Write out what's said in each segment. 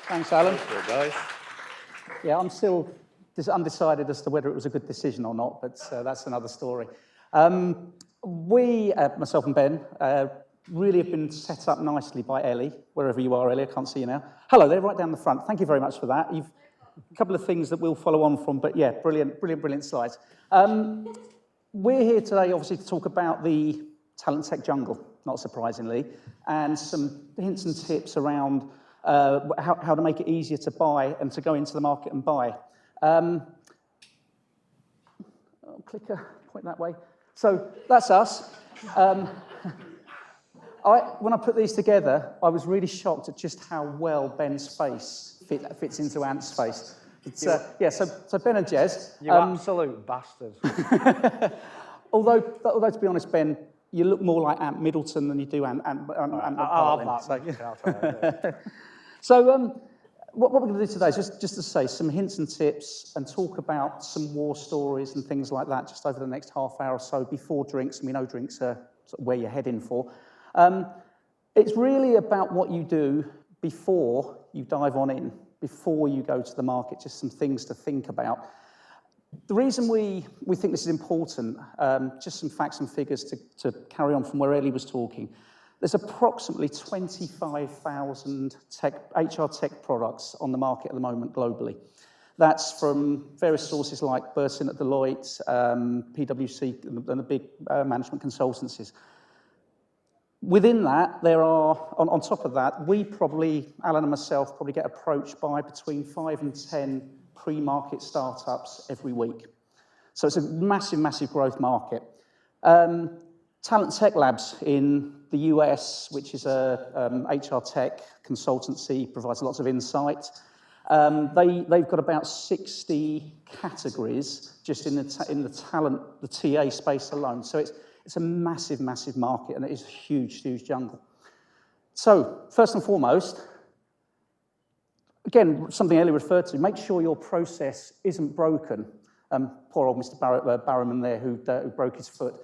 Thanks, Alan. Thank you, guys. Yeah, I'm still undecided as to whether it was a good decision or not, but that's another story. We, myself and Ben, really have been set up nicely by Ellie, wherever you are, Ellie, I can't see you now. Hello there, right down the front. Thank you very much for that. You've a couple of things that we'll follow on from, but yeah, brilliant slides. We're here today, obviously, to talk about the talent tech jungle, not surprisingly, and some hints and tips around how to make it easier to buy and to go into the market and buy. Clicker, point that way. So that's us. When I put these together, I was really shocked at just how well Ben's face fits into Ant's face. So Ben and Jez. You absolute bastard. although, to be honest, Ben, you look more like Ant Middleton than you do Ant I'll have that. So what we're going to do today is just to say some hints and tips and talk about some war stories and things like that just over the next half hour or so before drinks, and we know drinks are sort of where you're heading for. It's really about what you do before you dive on in, before you go to the market, just some things to think about. The reason we think this is important, just some facts and figures to carry on from where Ellie was talking. There's approximately 25,000 HR tech products on the market at the moment globally. That's from various sources like Burson at Deloitte, PwC, and the big management consultancies. Within that, there are, on top of that, we probably, Alan and myself, probably get approached by between 5 and 10 pre-market startups every week. So it's a massive growth market. Talent Tech Labs in the US, which is a HR tech consultancy, provides lots of insight. They've got about 60 categories just in the talent, the TA space alone. So it's a massive market, and it is a huge jungle. So first and foremost, again, something Ellie referred to, make sure your process isn't broken. Poor old Mr. Barrowman there who broke his foot.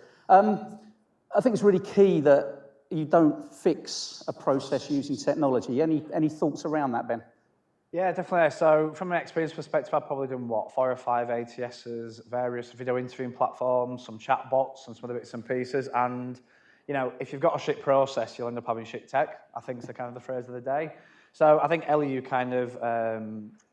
I think it's really key that you don't fix a process using technology. Any thoughts around that, Ben? Yeah, definitely. So from an experience perspective, I've probably done, 4 or 5 ATSs, various video interviewing platforms, some chat bots and some other bits and pieces. And, if you've got a shit process, you'll end up having shit tech, I think is the kind of the phrase of the day. So I think, Ellie, you kind of,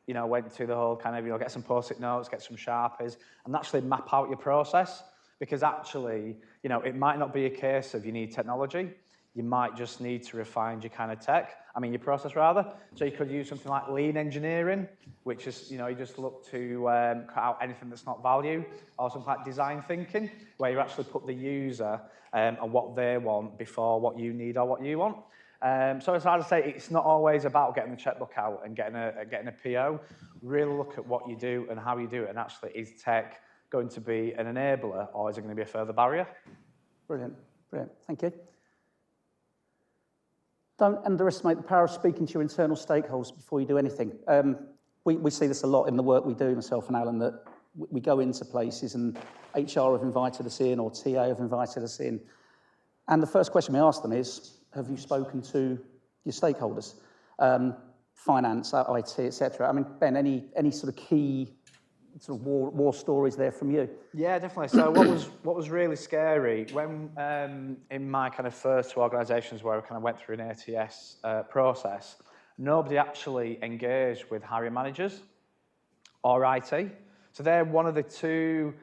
went to the whole kind of, get some Post-it notes, get some Sharpies, and actually map out your process. Because actually, it might not be a case of you need technology. You might just need to refine your kind of tech. Your process rather. So you could use something like lean engineering, which is, you just look to cut out anything that's not value, or something like design thinking, where you actually put the user and what they want before what you need or what you want. So as I say, it's not always about getting the checkbook out and getting a PO. Really look at what you do and how you do it, and actually, is tech going to be an enabler, or is it going to be a further barrier? Brilliant. Thank you. Don't underestimate the power of speaking to your internal stakeholders before you do anything. We see this a lot in the work we do, myself and Alan, that we go into places and HR have invited us in or TA have invited us in. And the first question we ask them is, have you spoken to your stakeholders? Finance, IT, etc. Ben, any sort of key sort of war stories there from you? Yeah, definitely. So what was really scary when in my kind of first 2 organisations where I kind of went through an ATS process, nobody actually engaged with hiring managers or IT. So they're one of the two.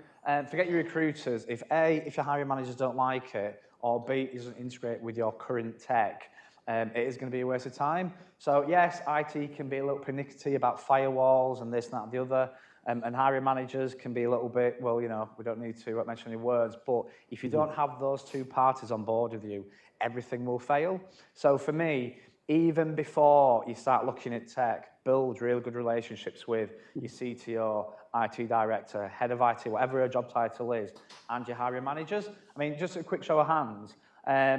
Forget your recruiters. If your hiring managers don't like it, or B, it doesn't integrate with your current tech, it is going to be a waste of time. So yes, IT can be a little pernickety about firewalls and this, that, and the other. And hiring managers can be a little bit, we don't need to mention any words, but if you don't have those two parties on board with you, everything will fail. So for me, even before you start looking at tech, build really good relationships with your CTO, IT director, head of IT, whatever your job title is, and your hiring managers. Just a quick show of hands.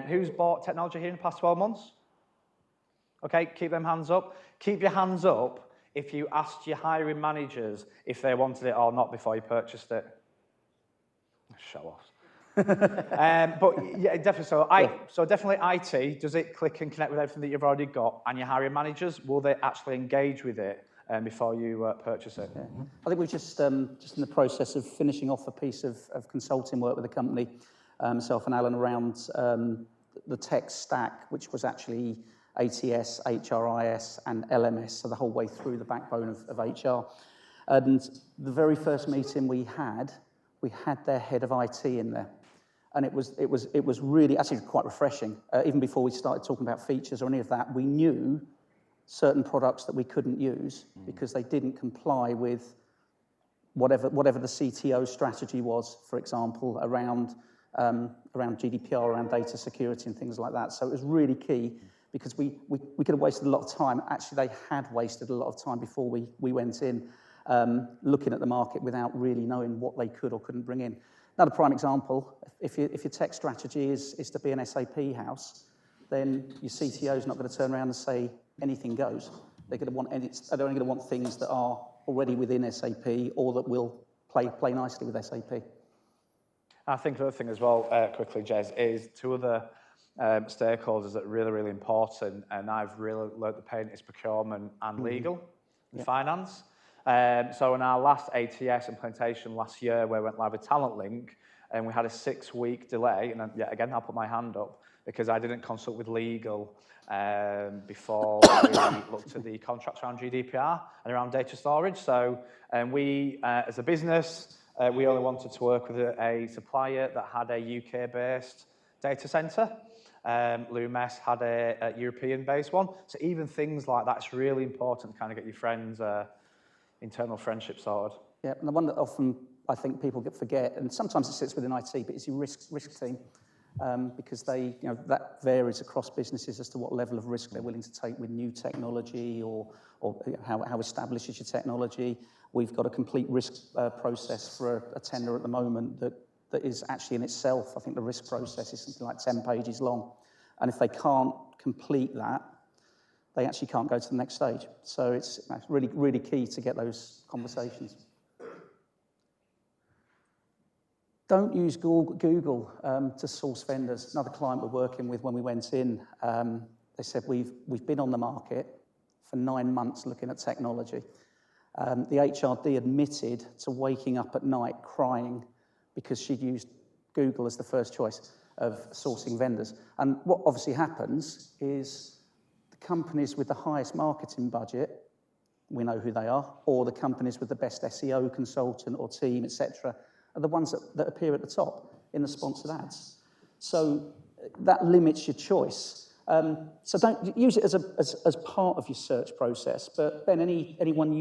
Who's bought technology here in the past 12 months? Okay, keep them hands up. Keep your hands up if you asked your hiring managers if they wanted it or not before you purchased it. Show offs. But yeah, definitely. So definitely IT. Does it click and connect with everything that you've already got? And your hiring managers, will they actually engage with it before you purchase it? Yeah. I think we're just in the process of finishing off a piece of consulting work with a company, myself and Alan, around the tech stack, which was actually ATS, HRIS, and LMS, so the whole way through the backbone of HR. And the very first meeting we had their head of IT in there. And it was really, actually quite refreshing. Even before we started talking about features or any of that, we knew certain products that we couldn't use because they didn't comply with whatever the CTO strategy was, for example, around GDPR, around data security and things like that. So it was really key because we could have wasted a lot of time. Actually, they had wasted a lot of time before we went in looking at the market without really knowing what they could or couldn't bring in. Another prime example, if your tech strategy is to be an SAP house, then your CTO is not going to turn around and say anything goes. They're only going to want things that are already within SAP or that will play nicely with SAP. I think the other thing as well, quickly, Jez, is two other stakeholders that are really, really important, and I've really learnt the pain, is procurement and legal and finance. So in our last ATS implementation last year, where we went live with Talent Link, and we had a 6-week delay, and yet again, I'll put my hand up, because I didn't consult with legal before we looked at the contracts around GDPR and around data storage. So we, as a business, we only wanted to work with a supplier that had a UK-based data centre. Lumes had a European-based one. So even things like that, it's really important to kind of get your friends' internal friendship sorted. Yeah, and the one that often I think people forget, and sometimes it sits within IT, but it's your risk team. Because that varies across businesses as to what level of risk they're willing to take with new technology or how established is your technology. We've got a complete risk process for a tender at the moment that is actually in itself, I think the risk process is something like 10 pages long. And if they can't complete that, they actually can't go to the next stage. So it's really, really key to get those conversations. Don't use Google to source vendors. Another client we're working with, when we went in, they said, we've been on the market for 9 months looking at technology. The HRD admitted to waking up at night crying because she'd used Google as the first choice of sourcing vendors. And what obviously happens is the companies with the highest marketing budget, we know who they are, or the companies with the best SEO consultant or team, etc., are the ones that appear at the top in the sponsored ads. So that limits your choice. So don't use it as part of your search process. But Ben, anyone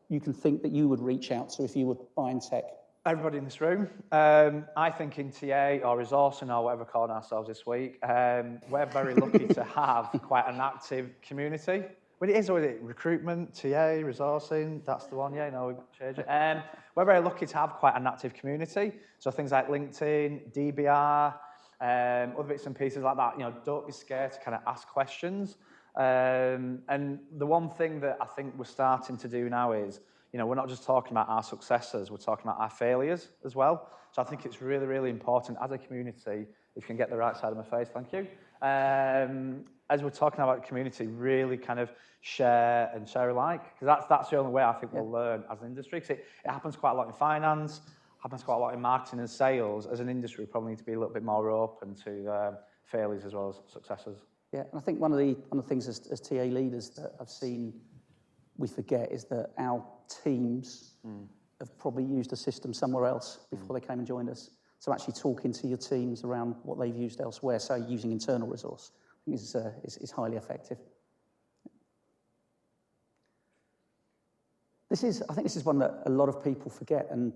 you can think that you would reach out to if you were buying tech? Everybody in this room. I think in TA or resourcing or whatever we're calling ourselves this week, we're very lucky to have quite an active community. Well, it is, or is it recruitment, TA, resourcing? That's the one, yeah, no, we change it. We're very lucky to have quite an active community. So things like LinkedIn, DBR, other bits and pieces like that. Don't be scared to kind of ask questions. And the one thing that I think we're starting to do now is, we're not just talking about our successes, we're talking about our failures as well. So I think it's really, really important as a community, if you can get the right side of my face, thank you. As we're talking about community, really kind of share alike, because that's the only way I think we'll learn as an industry. Because it happens quite a lot in finance, happens quite a lot in marketing and sales. As an industry, we probably need to be a little bit more open to failures as well as successes. Yeah, and I think one of the things as TA leaders that I've seen we forget is that our teams have probably used a system somewhere else before they came and joined us. So actually talking to your teams around what they've used elsewhere, so using internal resource, I think is highly effective. I think this is one that a lot of people forget, and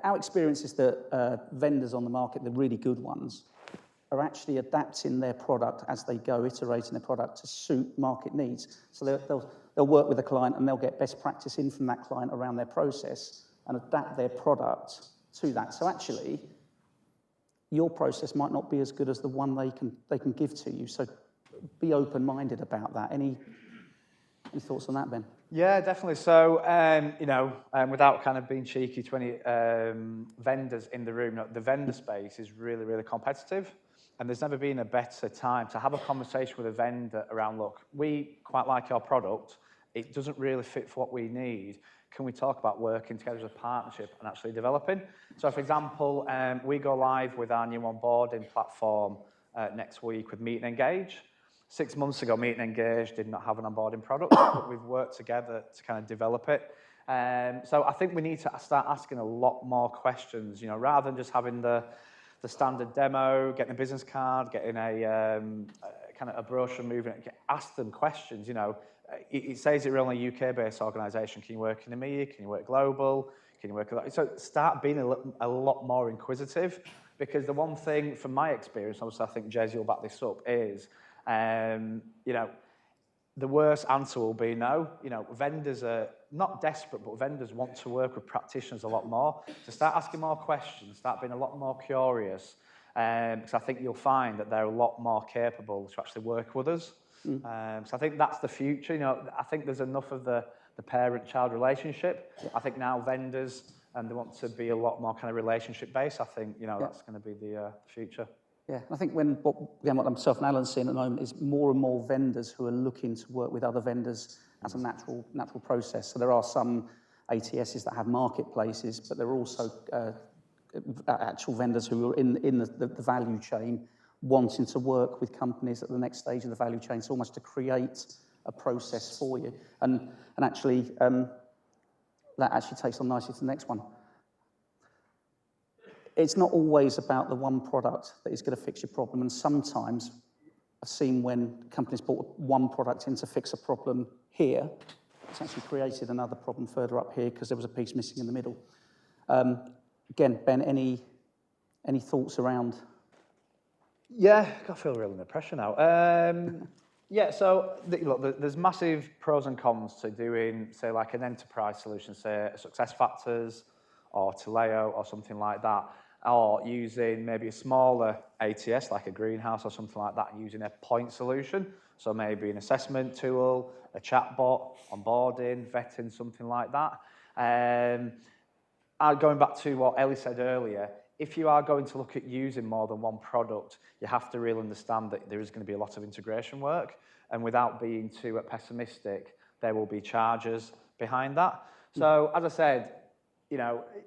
our experience is that vendors on the market, the really good ones, are actually adapting their product as they go, iterating their product to suit market needs. So they'll work with a client and they'll get best practice in from that client around their process and adapt their product to that. So actually, your process might not be as good as the one they can give to you. So be open-minded about that. Any thoughts on that, Ben? Yeah, definitely. So, without kind of being cheeky to any vendors in the room, the vendor space is really, really competitive. And there's never been a better time to have a conversation with a vendor around, look, we quite like your product. It doesn't really fit for what we need. Can we talk about working together as a partnership and actually developing? So, for example, we go live with our new onboarding platform next week with Meet and Engage. 6 months ago, Meet and Engage did not have an onboarding product, but we've worked together to kind of develop it. So I think we need to start asking a lot more questions, rather than just having the standard demo, getting a business card, getting a kind of a brochure moving. Ask them questions, It says that you're only a UK-based organisation. Can you work in EMEA? Can you work global? Can you work... So start being a lot more inquisitive, because the one thing from my experience, obviously I think Jez, you'll back this up, is... the worst answer will be no. Vendors are not desperate, but vendors want to work with practitioners a lot more. So start asking more questions, start being a lot more curious, because I think you'll find that they're a lot more capable to actually work with us. So I think that's the future. I think there's enough of the parent-child relationship. I think now vendors, and they want to be a lot more kind of relationship-based. I think, that's going to be the future. Yeah, I think what myself and Alan are seeing at the moment is more and more vendors who are looking to work with other vendors as a natural process. So there are some ATSs that have marketplaces, but there are also actual vendors who are in the value chain wanting to work with companies at the next stage of the value chain. So almost to create a process for you. And actually, that actually takes on nicely to the next one. It's not always about the one product that is going to fix your problem, and sometimes I've seen when companies brought one product in to fix a problem here, it's actually created another problem further up here because there was a piece missing in the middle. Again, Ben, any thoughts around? Yeah, I feel really under pressure now. So look, there's massive pros and cons to doing, say, like an enterprise solution, say SuccessFactors or Taleo or something like that, or using maybe a smaller ATS like a greenhouse or something like that, and using a point solution. So maybe an assessment tool, a chatbot, onboarding, vetting, something like that. Going back to what Ellie said earlier, if you are going to look at using more than one product, you have to really understand that there is going to be a lot of integration work. And without being too pessimistic, there will be charges behind that. So, as I said,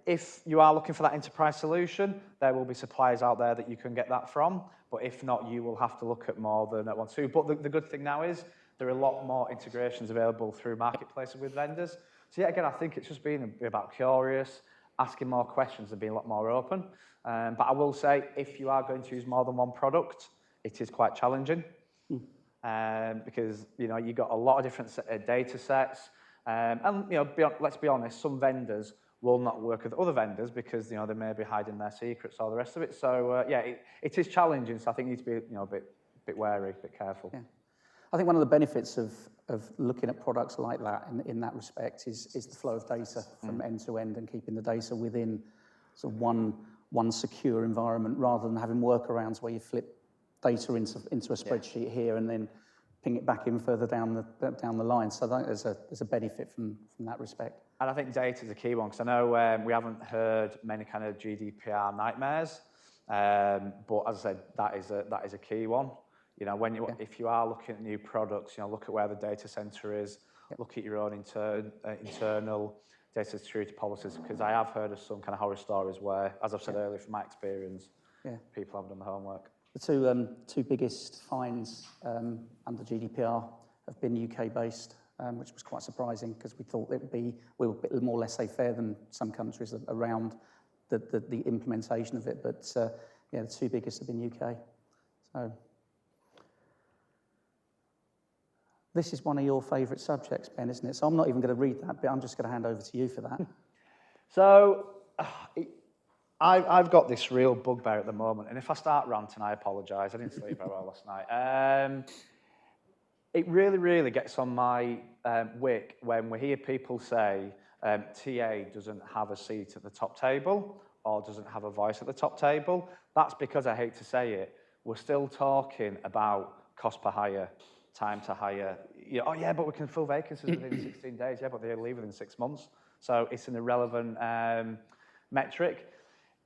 if you are looking for that enterprise solution, there will be suppliers out there that you can get that from. But if not, you will have to look at more than one, two. But the good thing now is there are a lot more integrations available through marketplaces with vendors. So yeah, again, I think it's just being about curious, asking more questions and being a lot more open. But I will say, if you are going to use more than one product, it is quite challenging. Because, you've got a lot of different data sets. And, let's be honest, some vendors will not work with other vendors because, they may be hiding their secrets or the rest of it. So, it is challenging. So I think you need to be, a bit wary, a bit careful. Yeah. I think one of the benefits of looking at products like that in that respect is the flow of data from end to end and keeping the data within sort of one secure environment rather than having workarounds where you flip data into a spreadsheet here and then ping it back in further down the line. So I think there's a benefit from that respect. And I think data is a key one, because I know we haven't heard many kind of GDPR nightmares, but as I said, that is a key one. If you are looking at new products, look at where the data center is, look at your own internal data security policies, because I have heard of some kind of horror stories where, as I've said earlier, from my experience, people haven't done the homework. The two biggest fines under GDPR have been UK-based, which was quite surprising because we thought we were a bit more laissez-faire than some countries around the implementation of it. But the two biggest have been UK. So this is one of your favourite subjects, Ben, isn't it? So I'm not even going to read that bit. I'm just going to hand over to you for that. So I've got this real bugbear at the moment, and if I start ranting, I apologise. I didn't sleep very well last night. It really, really gets on my wick when we hear people say TA doesn't have a seat at the top table or doesn't have a voice at the top table. That's because, I hate to say it, we're still talking about cost per hire. time to hire. You know, oh yeah, but we can fill vacancies within 16 days. Yeah, but they leave within 6 months. So it's an irrelevant metric.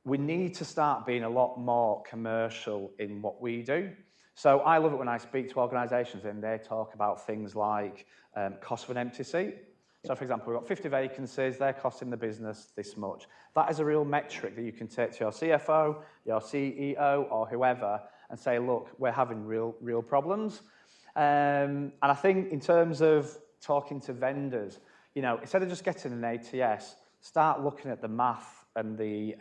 We need to start being a lot more commercial in what we do. So I love it when I speak to organisations and they talk about things like cost of an empty seat. So for example, we've got 50 vacancies, they're costing the business this much. That is a real metric that you can take to your CFO, your CEO, or whoever, and say, look, we're having real problems. And I think in terms of talking to vendors, you know, instead of just getting an ATS, start looking at the math and the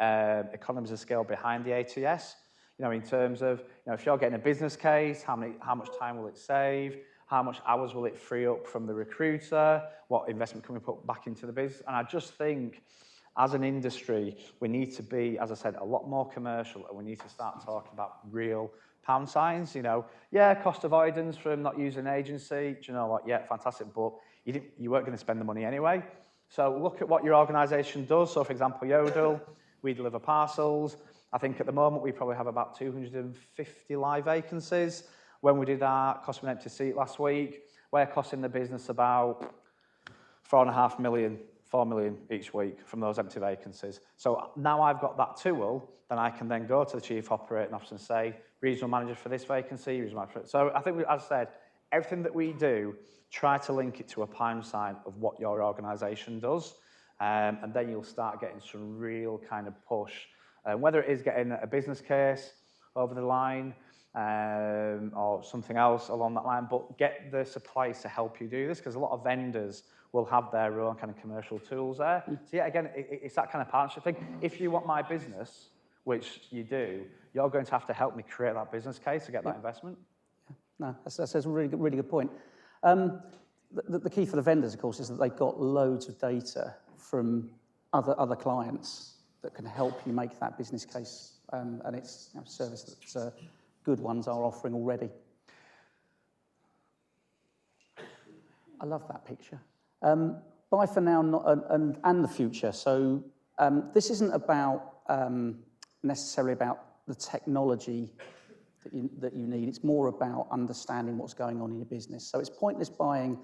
economies of scale behind the ATS. You know, in terms of, you know, if you're getting a business case, how much time will it save? How much hours will it free up from the recruiter? What investment can we put back into the business? And I just think, as an industry, we need to be, as I said, a lot more commercial, and we need to start talking about real pound signs. You know, yeah, cost avoidance from not using an agency. Do you know what? Yeah, fantastic, but you weren't going to spend the money anyway. So look at what your organisation does. So, for example, Yodel, we deliver parcels. I think at the moment we probably have about 250 live vacancies. When we did our cost of an empty seat last week, we're costing the business about 4.5 million, 4 million each week from those empty vacancies. So now I've got that tool, then I can then go to the chief operating officer and say, regional manager for this vacancy, regional manager for it. So I think, as I said, everything that we do, try to link it to a pound sign of what your organisation does, and then you'll start getting some real kind of push. Whether it is getting a business case over the line, or something else along that line, but get the suppliers to help you do this, because a lot of vendors will have their own kind of commercial tools there. So yeah, again, it's that kind of partnership thing. If you want my business, which you do, you're going to have to help me create that business case to get that investment. No, that's a really good point. The key for the vendors, of course, is that they've got loads of data from other clients that can help you make that business case, and it's a service that good ones are offering already. I love that picture. Bye for now, and the future. So this isn't about necessarily about the technology that you need. It's more about understanding what's going on in your business. So it's pointless buying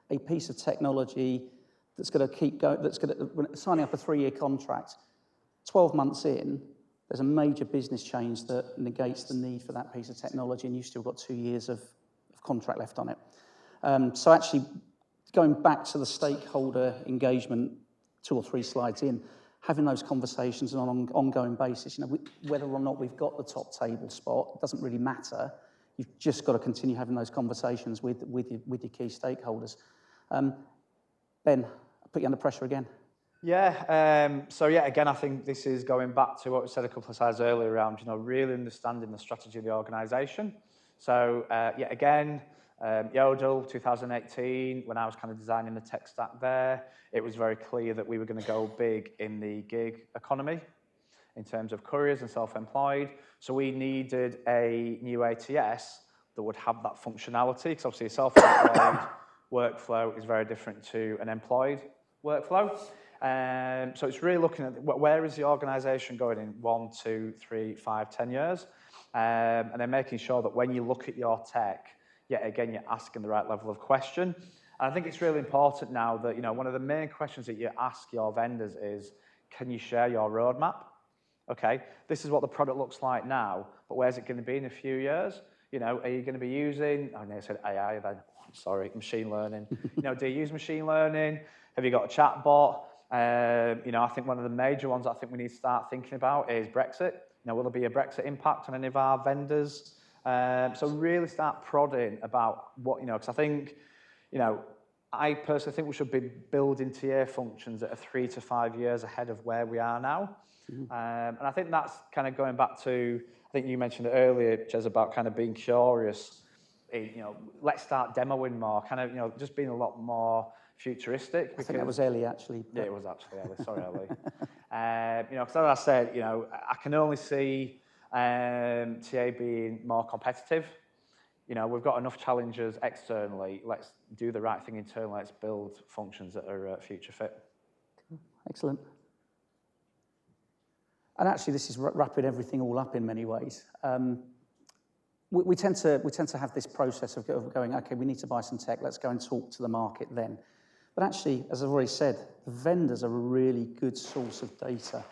a piece of technology that's going to keep going, that's going to, signing up a 3-year contract, 12 months in, there's a major business change that negates the need for that piece of technology, and you've still got 2 years of contract left on it. So actually, going back to the stakeholder engagement 2 or 3 slides in, having those conversations on an ongoing basis, you know, whether or not we've got the top table spot, doesn't really matter. You've just got to continue having those conversations with your key stakeholders. Ben, I'll put you under pressure again. Yeah, so yeah, again, I think this is going back to what we said a couple of slides earlier around, you know, really understanding the strategy of the organisation. So, yeah, again, Yodel, 2018, when I was kind of designing the tech stack there, it was very clear that we were going to go big in the gig economy in terms of couriers and self-employed. So we needed a new ATS that would have that functionality, because obviously a self-employed workflow is very different to an employed workflow. So it's really looking at where is the organisation going in 1, 2, 3, 5, 10 years, and then making sure that when you look at your tech, yet again, you're asking the right level of question. And I think it's really important now that, you know, one of the main questions that you ask your vendors is, can you share your roadmap? Okay, this is what the product looks like now, but where's it going to be in a few years? You know, are you going to be using, I know I said AI then, sorry, machine learning. You know, do you use machine learning? Have you got a chat bot? You know, I think one of the major ones I think we need to start thinking about is Brexit. You know, will there be a Brexit impact on any of our vendors? So really start prodding about what, you know, because I think, you know, I personally think we should be building TA functions that are 3 to 5 years ahead of where we are now. Mm-hmm. And I think that's kind of going back to, I think you mentioned it earlier, Jez, about kind of being curious. You know, let's start demoing more, kind of, you know, just being a lot more futuristic. I think that was Ellie, actually. Yeah, it was actually Ellie. Sorry, Ellie. You know, because as I said, you know, I can only see TA being more competitive. You know, we've got enough challenges externally. Let's do the right thing internally. Let's build functions that are future fit. Excellent. And actually, this is wrapping everything all up in many ways. we tend to have this process of going, okay, we need to buy some tech, let's go and talk to the market then. But actually, as I've already said, the vendors are a really good source of data.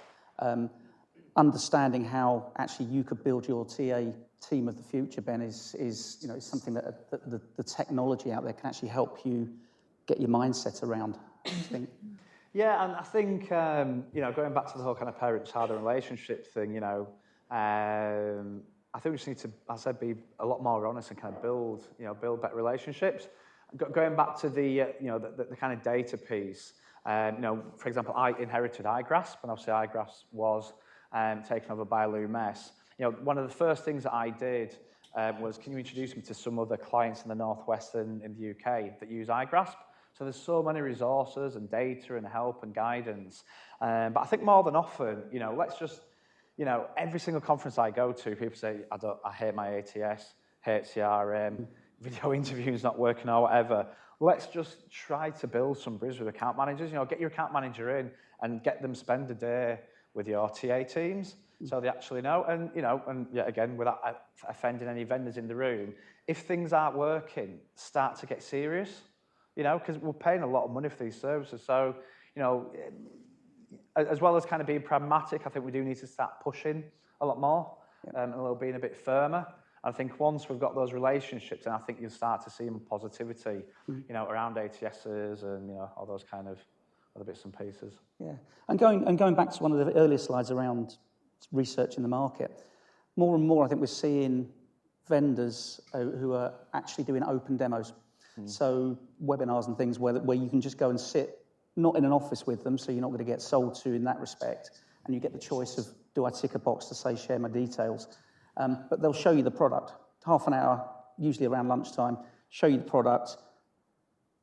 Understanding how actually you could build your TA team of the future, Ben, is something that the technology out there can actually help you get your mindset around, I think. Yeah, and I think, going back to the whole kind of parent-child relationship thing, I think we just need to, as I said, be a lot more honest and kind of build better relationships. Going back to the kind of data piece, for example, I inherited iGrasp, and obviously iGrasp was taken over by Lumes. One of the first things that I did was, can you introduce me to some other clients in the Northwest and in the UK that use iGrasp? So there's so many resources and data and help and guidance. But I think more than often, let's just, every single conference I go to, people say, I hate my ATS, hate CRM, video interviewing's not working or whatever. Let's just try to build some bridges with account managers. Get your account manager in and get them spend a day with your TA teams so they actually know. And, and yet again, without offending any vendors in the room, if things aren't working, start to get serious. Because we're paying a lot of money for these services. So, as well as kind of being pragmatic, I think we do need to start pushing a lot more and a little being a bit firmer. I think once we've got those relationships, then I think you'll start to see more positivity, around ATSs and, all those kind of other bits and pieces. Yeah, and going back to one of the earlier slides around researching the market, more and more I think we're seeing vendors who are actually doing open demos. So webinars and things where you can just go and sit, not in an office with them, so you're not going to get sold to in that respect, and you get the choice of, do I tick a box to say share my details? But they'll show you the product, half an hour, usually around lunchtime, show you the product,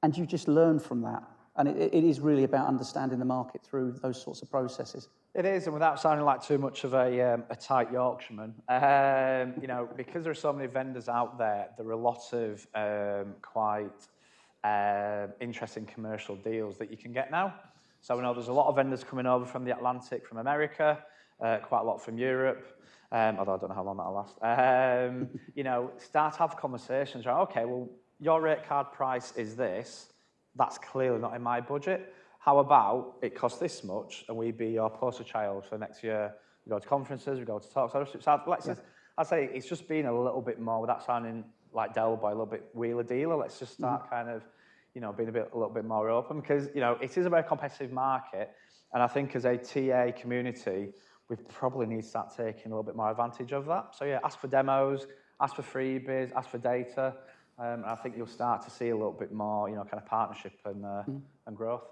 and you just learn from that. And it is really about understanding the market through those sorts of processes. It is, and without sounding like too much of a tight Yorkshireman, because there are so many vendors out there, there are a lot of quite interesting commercial deals that you can get now. So we know there's a lot of vendors coming over from the Atlantic, from America, quite a lot from Europe, although I don't know how long that'll last. Start to have conversations around, okay, well, your rate card price is this. That's clearly not in my budget. How about it costs this much and we be your poster child for next year? We go to conferences, we go to talks. So I'd say it's just being a little bit more, without sounding like Del Boy, a little bit wheeler dealer. Let's just start kind of, being a little bit more open, because, it is a very competitive market. And I think as a TA community, we probably need to start taking a little bit more advantage of that. So yeah, ask for demos, ask for freebies, ask for data. And I think you'll start to see a little bit more, kind of partnership and growth.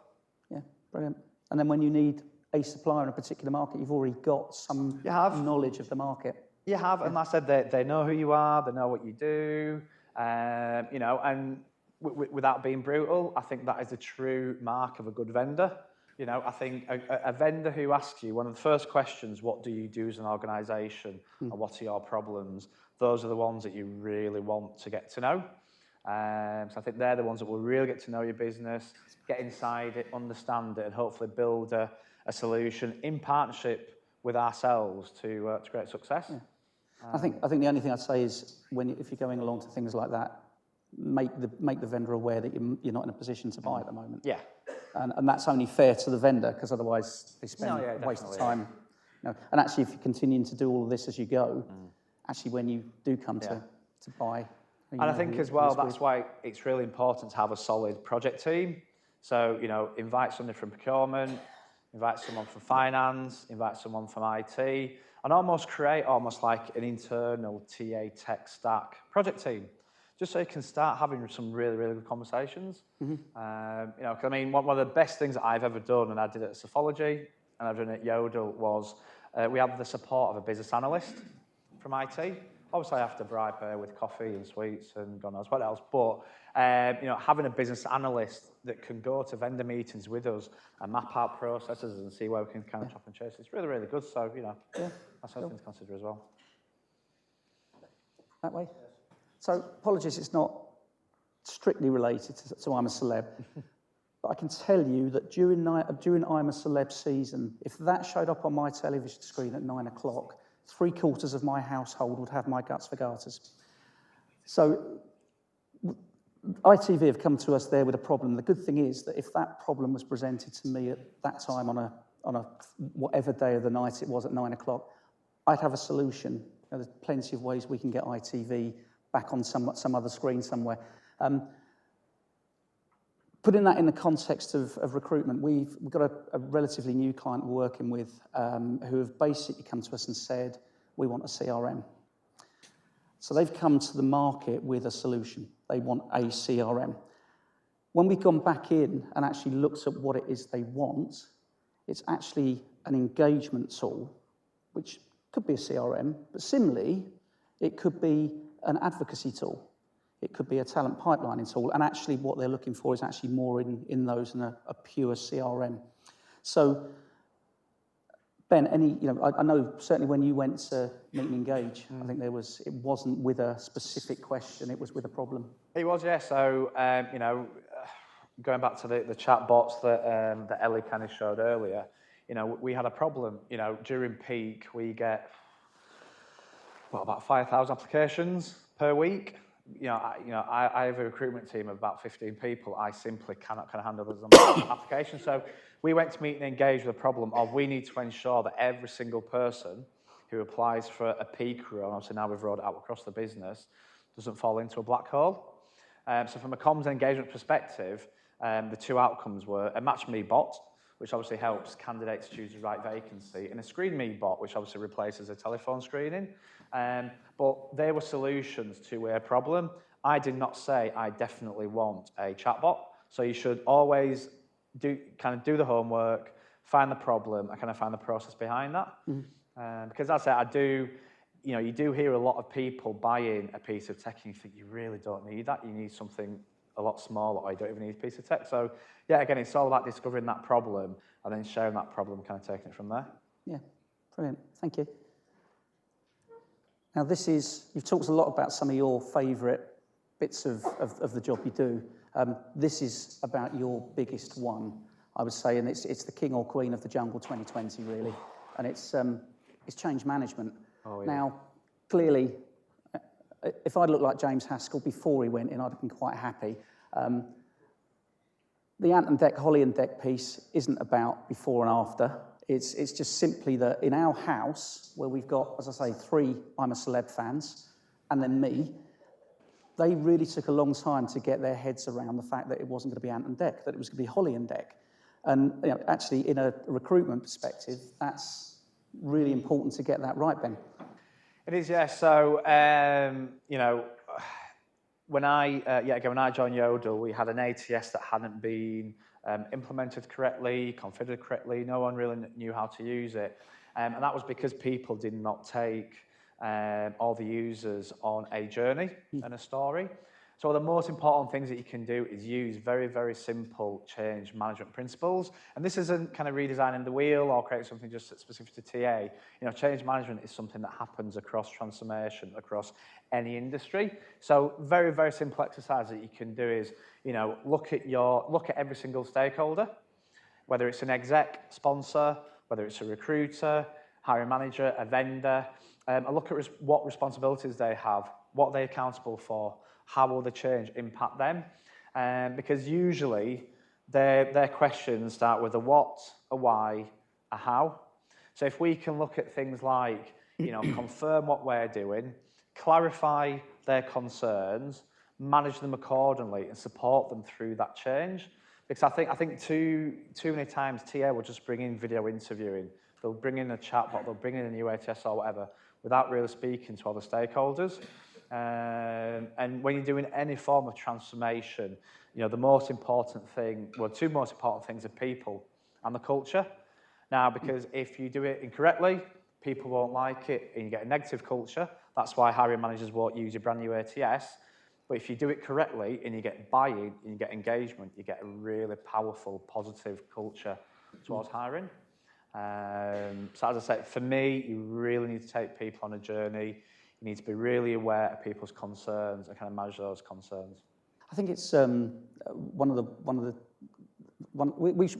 Yeah, brilliant. And then when you need a supplier in a particular market, you've already got some knowledge of the market. You have, and like I said, they know who you are, they know what you do, and without being brutal, I think that is a true mark of a good vendor. I think a vendor who asks you one of the first questions, what do you do as an organisation, and what are your problems? Those are the ones that you really want to get to know. So I think they're the ones that will really get to know your business, get inside it, understand it, and hopefully build a solution in partnership with ourselves to great success. Yeah. I think the only thing I'd say is if you're going along to things like that, make the vendor aware that you're not in a position to buy at the moment. Yeah. And that's only fair to the vendor, because otherwise they spend a waste of time. And actually, if you're continuing to do all of this as you go, actually when you do come to buy. And I think as well, that's why it's really important to have a solid project team. So, invite somebody from procurement, invite someone from finance, invite someone from IT, and almost create like an internal TA tech stack project team, just so you can start having some really, really good conversations. 'Cause I mean, one of the best things that I've ever done, and I did it at Sophology, and I've done it at Yodel, was we had the support of a business analyst from IT. Obviously, I have to bribe her with coffee and sweets and God knows what else. But having a business analyst that can go to vendor meetings with us and map out processes and see where we can kind of chop and chase, it's really, really good. So that's something to consider as well. That way. So apologies, it's not strictly related to I'm a Celeb, but I can tell you that during I'm a Celeb season, if that showed up on my television screen at 9 o'clock, 3/4 of my household would have my guts for garters. So ITV have come to us there with a problem. The good thing is that if that problem was presented to me at that time on a whatever day of the night it was at 9 o'clock, I'd have a solution. You know, there's plenty of ways we can get ITV back on some other screen somewhere. Putting that in the context of recruitment, we've got a relatively new client we're working with who have basically come to us and said, we want a CRM. So they've come to the market with a solution. They want a CRM. When we've gone back in and actually looked at what it is they want, it's actually an engagement tool, which could be a CRM, but similarly, it could be an advocacy tool. It could be a talent pipelining tool, and actually what they're looking for is actually more in those than a pure CRM. So, Ben, I know certainly when you went to Meet and Engage, I think it wasn't with a specific question, it was with a problem. It was, yeah. So, going back to the chat bots that Ellie kind of showed earlier, we had a problem. During peak, we get about 5,000 applications per week. I have a recruitment team of about 15 people. I simply cannot kind of handle those applications. So we went to Meet and Engage with the problem of we need to ensure that every single person who applies for a peak role, obviously now we've rolled it out across the business, doesn't fall into a black hole. So from a comms engagement perspective, the two outcomes were a Match Me bot, which obviously helps candidates choose the right vacancy, and a Screen Me bot, which obviously replaces a telephone screening. But they were solutions to a problem. I did not say I definitely want a chatbot. So you should always do the homework, find the problem, and kind of find the process behind that. Because as I say, you do hear a lot of people buying a piece of tech and you think you really don't need that. You need something a lot smaller, or you don't even need a piece of tech. So yeah, again, it's all about discovering that problem and then sharing that problem, kind of taking it from there. Yeah, brilliant. Thank you. Now you've talked a lot about some of your favourite bits of the job you do. This is about your biggest one, I would say, and it's the king or queen of the jungle 2020, really, and it's change management. Oh, yeah. Now, clearly, if I'd looked like James Haskell before he went in, I'd have been quite happy. The Ant and Dec, Holly and Dec piece isn't about before and after. It's just simply that in our house, where we've got, as I say, 3 I'm a Celeb fans, and then me, they really took a long time to get their heads around the fact that it wasn't going to be Ant and Dec, that it was going to be Holly and Dec. And actually, in a recruitment perspective, that's really important to get that right, Ben. It is, yeah. So, when I joined Yodel, we had an ATS that hadn't been implemented correctly, configured correctly. No one really knew how to use it. And that was because people did not take all the users on a journey and a story. So one of the most important things that you can do is use very, very simple change management principles. And this isn't kind of redesigning the wheel or creating something just specific to TA. Change management is something that happens across transformation, across any industry. So very, very simple exercise that you can do is, look at every single stakeholder, whether it's an exec, sponsor, whether it's a recruiter, hiring manager, a vendor, and look at what responsibilities they have, what they're accountable for, how will the change impact them? Because usually their questions start with a what, a why, a how. So if we can look at things like, confirm what we're doing, clarify their concerns, manage them accordingly, and support them through that change. Because I think too many times TA will just bring in video interviewing. They'll bring in a chatbot, they'll bring in a new ATS or whatever, without really speaking to other stakeholders. And when you're doing any form of transformation, the most important thing, well, 2 most important things are people and the culture. Now, because if you do it incorrectly, people won't like it and you get a negative culture. That's why hiring managers won't use your brand new ATS. But if you do it correctly and you get buy-in and you get engagement, you get a really powerful, positive culture towards hiring. So as I said, for me, you really need to take people on a journey. You need to be really aware of people's concerns and kind of manage those concerns. I think it's we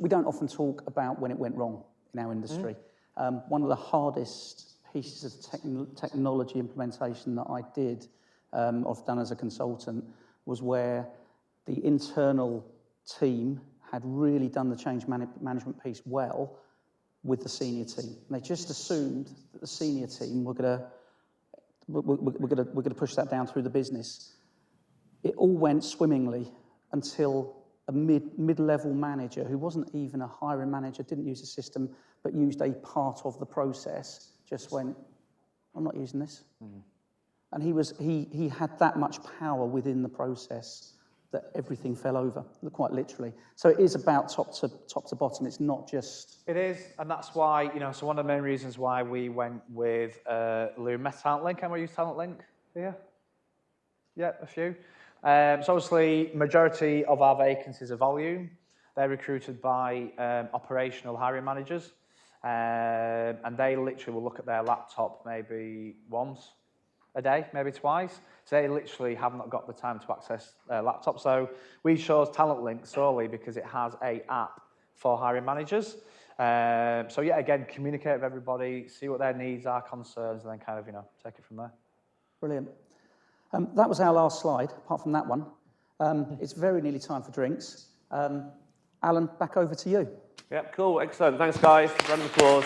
don't often talk about when it went wrong in our industry. One of the hardest pieces of technology implementation that I did I've done as a consultant, was where the internal team had really done the change management piece well with the senior team. And they just assumed that the senior team were going to push that down through the business. It all went swimmingly until a mid-level manager who wasn't even a hiring manager, didn't use the system, but used a part of the process, just went, I'm not using this. And he had that much power within the process that everything fell over, quite literally. So it is about top to bottom. It's not just... It is, and that's why, so one of the main reasons why we went with Talent Link. And we use Talent Link here? Yeah, a few. So obviously, majority of our vacancies are volume. They're recruited by operational hiring managers. And they literally will look at their laptop maybe once a day, maybe twice. So they literally have not got the time to access their laptop. So we chose Talent Link solely because it has an app for hiring managers. So yeah, again, communicate with everybody, see what their needs are, concerns, and then kind of, take it from there. Brilliant. That was our last slide, apart from that one. It's very nearly time for drinks. Alan, back over to you. Yeah, cool, excellent. Thanks, guys. Round of applause.